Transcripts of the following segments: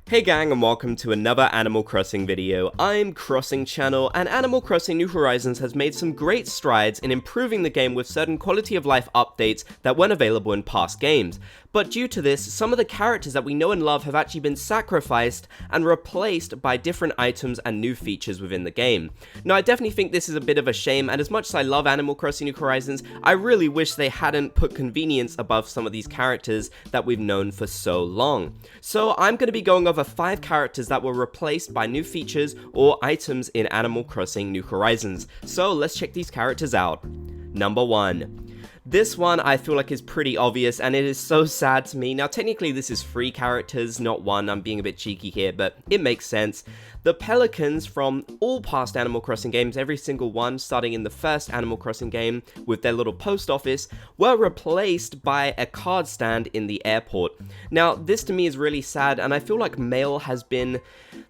Hey gang, and welcome to another Animal Crossing video. I'm Crossing Channel, and Animal Crossing New Horizons has made some great strides in improving the game with certain quality of life updates that weren't available in past games. But due to this, some of the characters that we know and love have actually been sacrificed and replaced by different items and new features within the game. Now, I definitely think this is a bit of a shame, and as much as I love Animal Crossing New Horizons, I really wish they hadn't put convenience above some of these characters that we've known for so long. So I'm going to be going over 5 characters that were replaced by new features or items in Animal Crossing New Horizons. So let's check these characters out. Number 1. This one I feel like is pretty obvious, and it is so sad to me. Now technically this is 3 characters, not 1, I'm being a bit cheeky here, but it makes sense. The Pelicans from all past Animal Crossing games, every single one, starting in the first Animal Crossing game with their little post office, were replaced by a card stand in the airport. Now this to me is really sad, and I feel like mail has been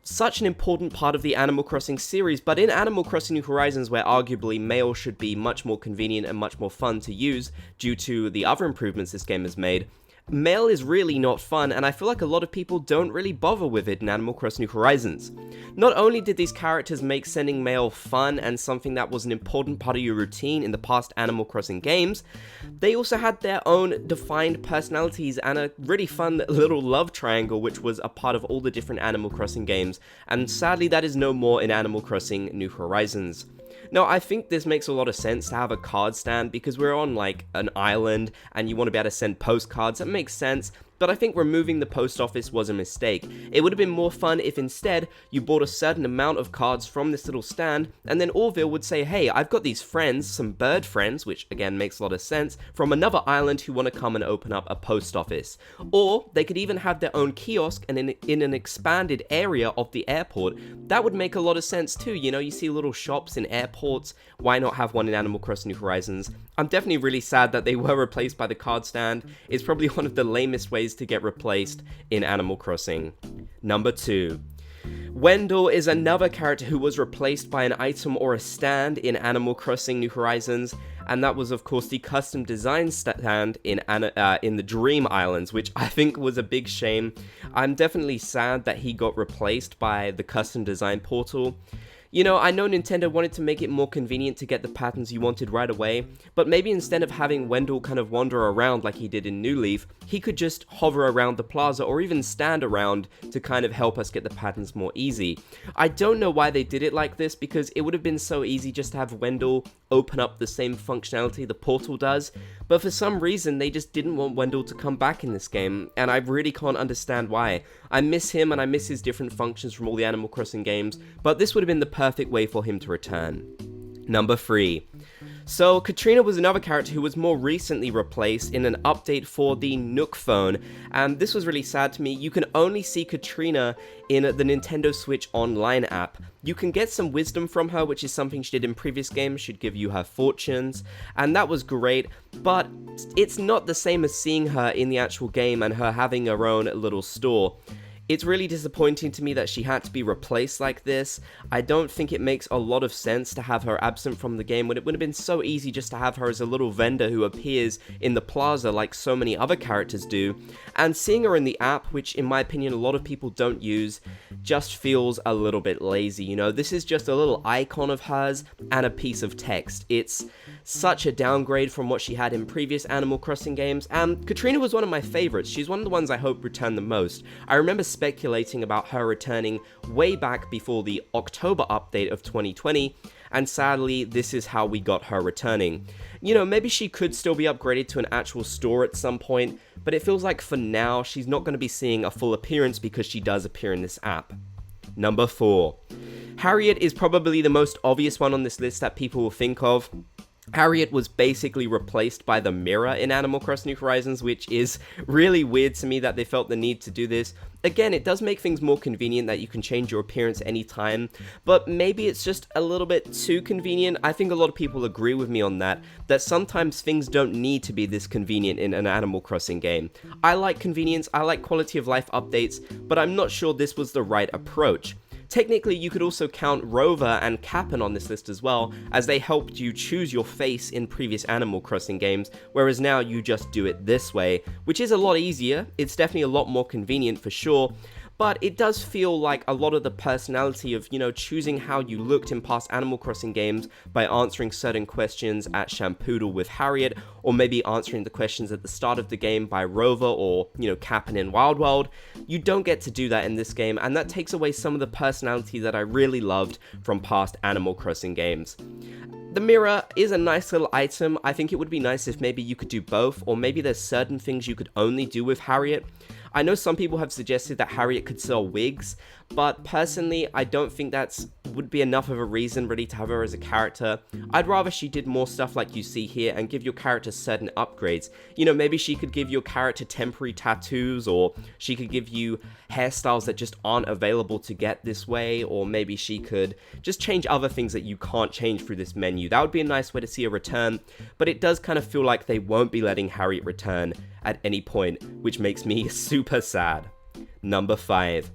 such an important part of the Animal Crossing series, but in Animal Crossing New Horizons, where arguably mail should be much more convenient and much more fun to use due to the other improvements this game has made, mail is really not fun, and I feel like a lot of people don't really bother with it in Animal Crossing New Horizons. Not only did these characters make sending mail fun and something that was an important part of your routine in the past Animal Crossing games, they also had their own defined personalities and a really fun little love triangle which was a part of all the different Animal Crossing games, and sadly that is no more in Animal Crossing New Horizons. Now, I think this makes a lot of sense to have a card stand because we're on like an island and you want to be able to send postcards. That makes sense, but I think removing the post office was a mistake. It would have been more fun if instead you bought a certain amount of cards from this little stand, and then Orville would say, hey, I've got these friends, some bird friends, which again makes a lot of sense, from another island who want to come and open up a post office. Or they could even have their own kiosk and in an expanded area of the airport. That would make a lot of sense too. You know, you see little shops in airports, why not have one in Animal Crossing New Horizons? I'm definitely really sad that they were replaced by the card stand. It's probably one of the lamest ways to get replaced in Animal Crossing. Number 2. Wendell is another character who was replaced by an item or a stand in Animal Crossing New Horizons, and that was of course the custom design stand in the Dream Islands, which I think was a big shame. I'm definitely sad that he got replaced by the custom design portal. You know, I know Nintendo wanted to make it more convenient to get the patterns you wanted right away, but maybe instead of having Wendell kind of wander around like he did in New Leaf, he could just hover around the plaza or even stand around to kind of help us get the patterns more easy. I don't know why they did it like this, because it would have been so easy just to have Wendell open up the same functionality the portal does, but for some reason they just didn't want Wendell to come back in this game, and I really can't understand why. I miss him and I miss his different functions from all the Animal Crossing games, but this would have been the perfect way for him to return. Number 3. So, Katrina was another character who was more recently replaced in an update for the Nook phone, and this was really sad to me. You can only see Katrina in the Nintendo Switch Online app. You can get some wisdom from her, which is something she did in previous games. She'd give you her fortunes, and that was great, but it's not the same as seeing her in the actual game and her having her own little store. It's really disappointing to me that she had to be replaced like this. I don't think it makes a lot of sense to have her absent from the game when it would have been so easy just to have her as a little vendor who appears in the plaza like so many other characters do. And seeing her in the app, which in my opinion a lot of people don't use, just feels a little bit lazy. You know, this is just a little icon of hers and a piece of text. It's such a downgrade from what she had in previous Animal Crossing games, and Katrina was one of my favorites. She's one of the ones I hope return the most. I remember speculating about her returning way back before the October update of 2020, and sadly this is how we got her returning. You know, maybe she could still be upgraded to an actual store at some point, but it feels like for now she's not going to be seeing a full appearance because she does appear in this app. Number 4. Harriet is probably the most obvious one on this list that people will think of. Harriet was basically replaced by the mirror in Animal Crossing New Horizons, which is really weird to me that they felt the need to do this. Again, it does make things more convenient that you can change your appearance anytime, but maybe it's just a little bit too convenient. I think a lot of people agree with me on that sometimes things don't need to be this convenient in an Animal Crossing game. I like convenience, I like quality of life updates, but I'm not sure this was the right approach. Technically, you could also count Rover and Kapp'n on this list as well, as they helped you choose your face in previous Animal Crossing games, whereas now you just do it this way, which is a lot easier. It's definitely a lot more convenient for sure, but it does feel like a lot of the personality of, choosing how you looked in past Animal Crossing games by answering certain questions at Shampoodle with Harriet, or maybe answering the questions at the start of the game by Rover or, Kapp'n in Wild World. You don't get to do that in this game, and that takes away some of the personality that I really loved from past Animal Crossing games. The mirror is a nice little item. I think it would be nice if maybe you could do both, or maybe there's certain things you could only do with Harriet. I know some people have suggested that Harriet could sell wigs, but personally, I don't think would be enough of a reason really to have her as a character. I'd rather she did more stuff like you see here and give your character certain upgrades. Maybe she could give your character temporary tattoos, or she could give you hairstyles that just aren't available to get this way, or maybe she could just change other things that you can't change through this menu. That would be a nice way to see a return, but it does kind of feel like they won't be letting Harriet return at any point, which makes me super sad. Number 5.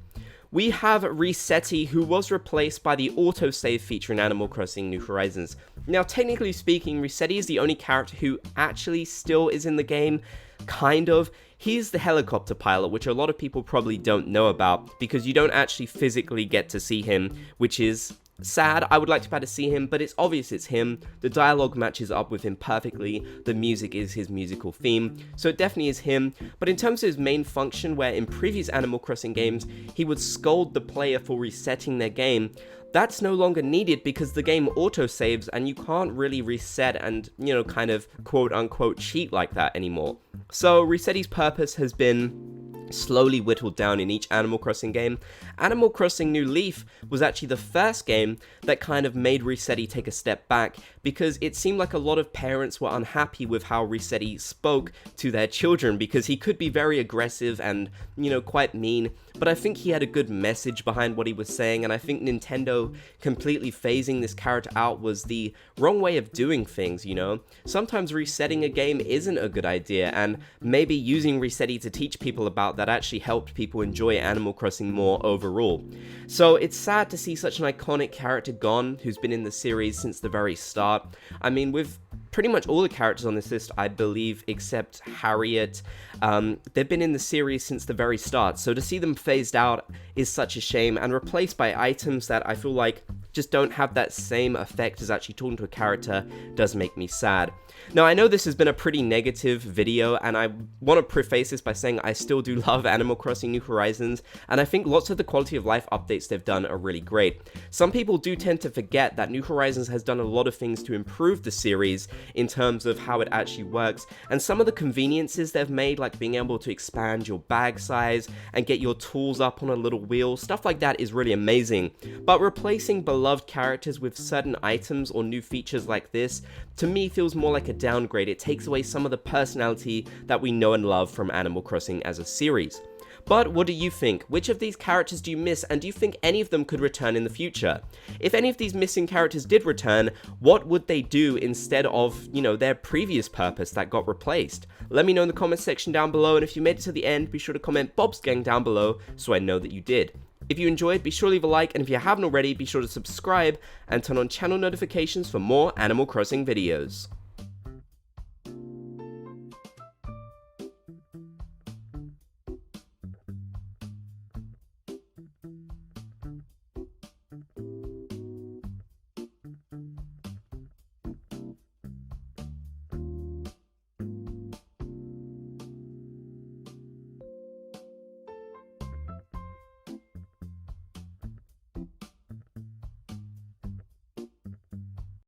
We have Resetti, who was replaced by the autosave feature in Animal Crossing New Horizons. Now, technically speaking, Resetti is the only character who actually still is in the game, kind of. He's the helicopter pilot, which a lot of people probably don't know about, because you don't actually physically get to see him, which is sad. I would like to be able to see him, but it's obvious it's him. The dialogue matches up with him perfectly. The music is his musical theme, so it definitely is him. But in terms of his main function, where in previous Animal Crossing games he would scold the player for resetting their game, that's no longer needed because the game autosaves and you can't really reset and, kind of quote-unquote cheat like that anymore. So Resetti's purpose has been slowly whittled down in each Animal Crossing game. Animal Crossing New Leaf was actually the first game that kind of made Resetti take a step back, because it seemed like a lot of parents were unhappy with how Resetti spoke to their children, because he could be very aggressive and, quite mean, but I think he had a good message behind what he was saying, and I think Nintendo completely phasing this character out was the wrong way of doing things, Sometimes resetting a game isn't a good idea, and maybe using Resetti to teach people about that actually helped people enjoy Animal Crossing more overall. So it's sad to see such an iconic character gone, who's been in the series since the very start. I mean, with pretty much all the characters on this list, I believe, except Harriet, they've been in the series since the very start, so to see them phased out is such a shame, and replaced by items that I feel like just don't have that same effect as actually talking to a character does make me sad. Now, I know this has been a pretty negative video, and I want to preface this by saying I still do love Animal Crossing New Horizons, and I think lots of the quality of life updates they've done are really great. Some people do tend to forget that New Horizons has done a lot of things to improve the series in terms of how it actually works, and some of the conveniences they've made, like being able to expand your bag size and get your tools up on a little wheel, stuff like that is really amazing. But replacing beloved characters with certain items or new features like this, to me feels more like a downgrade. It takes away some of the personality that we know and love from Animal Crossing as a series. But what do you think? Which of these characters do you miss, and do you think any of them could return in the future? If any of these missing characters did return, what would they do instead of, their previous purpose that got replaced? Let me know in the comments section down below, and if you made it to the end, be sure to comment Bob's Gang down below so I know that you did. If you enjoyed, be sure to leave a like, and if you haven't already, be sure to subscribe and turn on channel notifications for more Animal Crossing videos.